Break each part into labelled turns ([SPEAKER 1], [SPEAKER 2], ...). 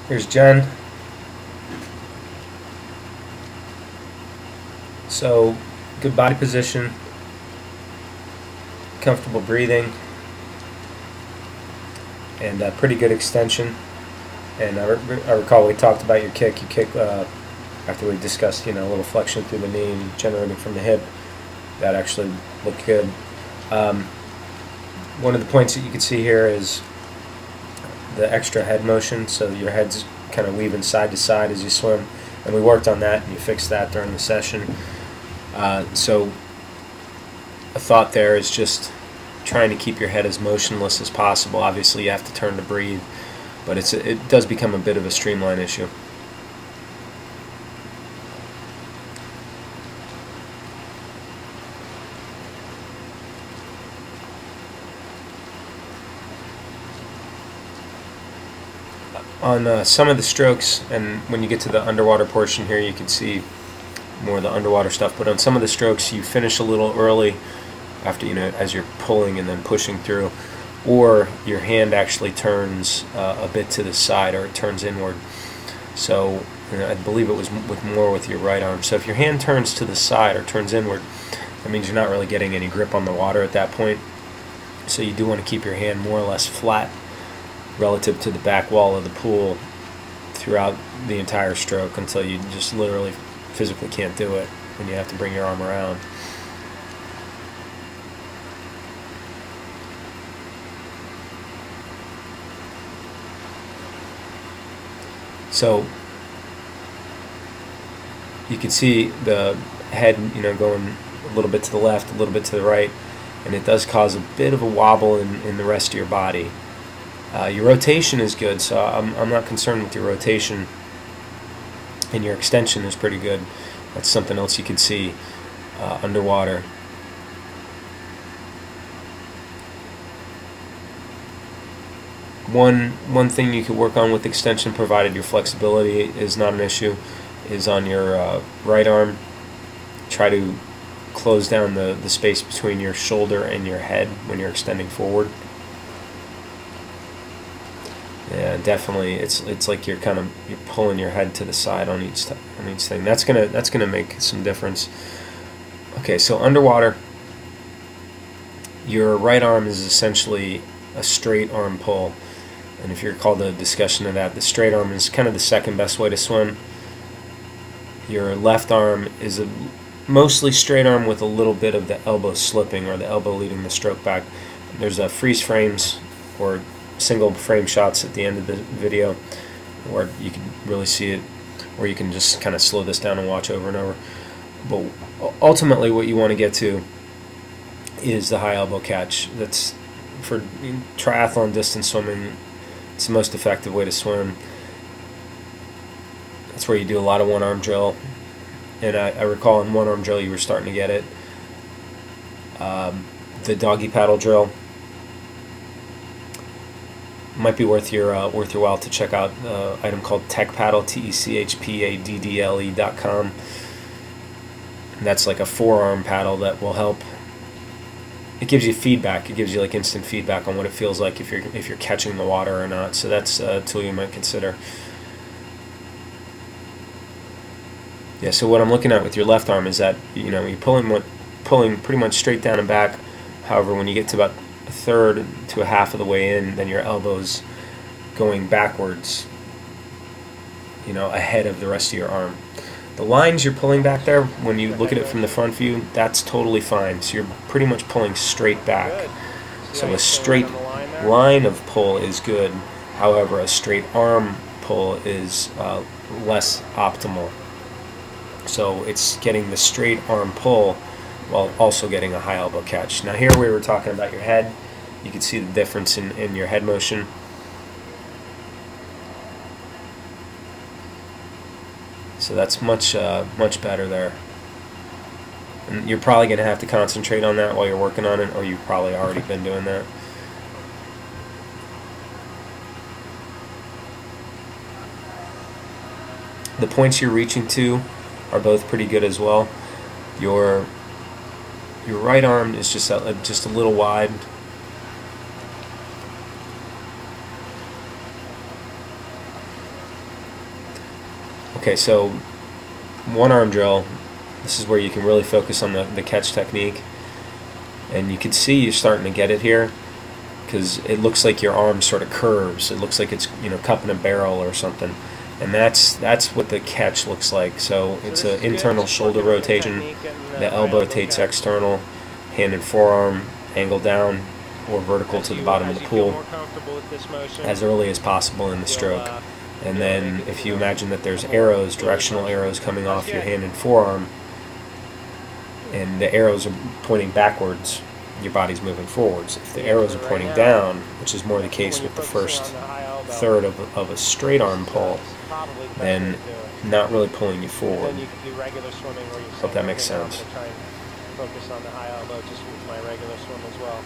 [SPEAKER 1] Here's Jen. So, good body position, comfortable breathing, and pretty good extension. And I recall we talked about your kick. You kick after we discussed, a little flexion through the knee and generating from the hip. That actually looked good. One of the points that you can see here is the extra head motion, so your head's kind of weaving side to side as you swim, and we worked on that and you fixed that during the session. So a thought there is just trying to keep your head as motionless as possible. Obviously you have to turn to breathe, but it does become a bit of a streamline issue. On some of the strokes, and when you get to the underwater portion here, you can see more of the underwater stuff, but on some of the strokes you finish a little early after, as you're pulling and then pushing through, or your hand actually turns a bit to the side, or it turns inward. So I believe it was more with your right arm. So if your hand turns to the side or turns inward, that means you're not really getting any grip on the water at that point. So you do want to keep your hand more or less flat relative to the back wall of the pool throughout the entire stroke until you just literally physically can't do it and you have to bring your arm around. So you can see the head, going a little bit to the left, a little bit to the right, and it does cause a bit of a wobble in the rest of your body. Your rotation is good, so I'm not concerned with your rotation, and your extension is pretty good. That's something else you can see underwater. One thing you could work on with extension, provided your flexibility is not an issue, is on your right arm. Try to close down the space between your shoulder and your head when you're extending forward. Yeah, definitely. It's like you're pulling your head to the side on each thing. That's gonna make some difference. Okay, so underwater, your right arm is essentially a straight arm pull, and if you recall the discussion of that, the straight arm is kind of the second best way to swim. Your left arm is a mostly straight arm with a little bit of the elbow slipping, or the elbow leading the stroke back. There's a freeze frames or single frame shots at the end of the video where you can really see it, or you can just kind of slow this down and watch over and over. But ultimately what you want to get to is the high elbow catch. That's for triathlon distance swimming. It's the most effective way to swim. That's where you do a lot of one arm drill, and I recall in one arm drill you were starting to get it. The doggy paddle drill might be worth your while to check out an item called TechPaddle, techpaddle.com. And that's like a forearm paddle that will help. It gives you feedback. It gives you like instant feedback on what it feels like if you're catching the water or not. So that's a tool you might consider. Yeah. So what I'm looking at with your left arm is that you're pulling pretty much straight down and back. However, when you get to about a third to a half of the way in, then your elbow's going backwards, ahead of the rest of your arm. The lines you're pulling back there, when you look at it from the front view, that's totally fine. So you're pretty much pulling straight back. So a straight line of pull is good. However, a straight arm pull is less optimal. So it's getting the straight arm pull while also getting a high elbow catch. Now here we were talking about your head. You can see the difference in your head motion. So that's much better there. And you're probably going to have to concentrate on that while you're working on it, or you've probably already been doing that. The points you're reaching to are both pretty good as well. Your right arm is just a little wide. Okay, so one arm drill, this is where you can really focus on the catch technique. And you can see you're starting to get it here, because it looks like your arm sort of curves. It looks like it's, you know, cupping a barrel or something. And that's what the catch looks like. So it's an internal shoulder rotation. The elbow rotates external, hand and forearm angle down or vertical to the bottom of the pool as early as possible in the stroke. And then if you imagine that there's arrows, directional arrows coming off your hand and forearm, and the arrows are pointing backwards, your body's moving forwards. If the arrows are pointing down, which is more the case with the first third of a straight arm pull, then not really pulling you forward. Hope that makes sense.
[SPEAKER 2] Focus on the high elbow just with my regular swim as well.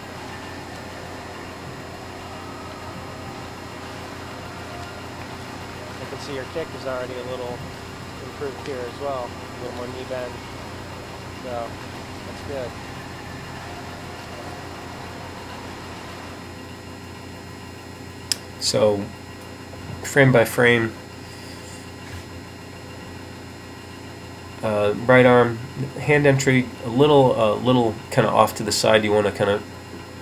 [SPEAKER 2] I can see your kick is already a little improved here as well. A little more knee bend. So that's good.
[SPEAKER 1] So frame by frame, right arm, hand entry, a little kind of off to the side. You want to kind of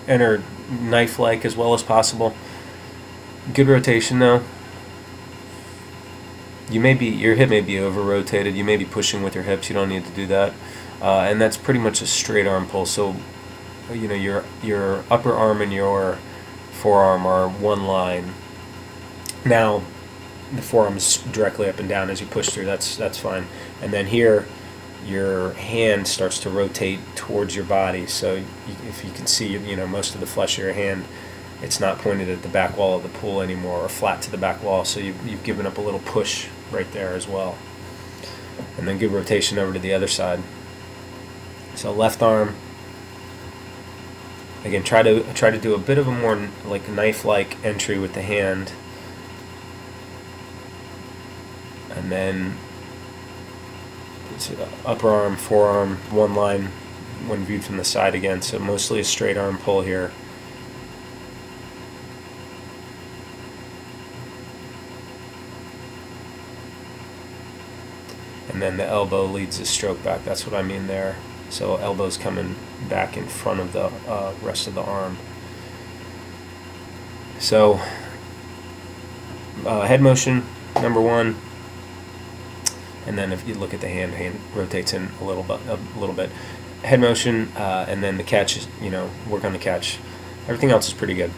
[SPEAKER 1] enter knife-like as well as possible. Good rotation though. Your hip may be over-rotated. You may be pushing with your hips. You don't need to do that. And that's pretty much a straight arm pull. So, you know, your upper arm and your forearm are one line. Now, the forearm is directly up and down as you push through. That's fine. And then here, your hand starts to rotate towards your body. So if you can see, you know, most of the flesh of your hand, it's not pointed at the back wall of the pool anymore or flat to the back wall. So you've given up a little push right there as well. And then good rotation over to the other side. So left arm. Again, try to do a bit of a more like knife-like entry with the hand, and then upper arm, forearm, one line when viewed from the side again. So mostly a straight arm pull here. And then the elbow leads the stroke back. That's what I mean there. So elbow's coming back in front of the rest of the arm. So head motion, number one. And then if you look at the hand rotates in a little bit. Head motion, and then the catch is, you know, work on the catch. Everything else is pretty good.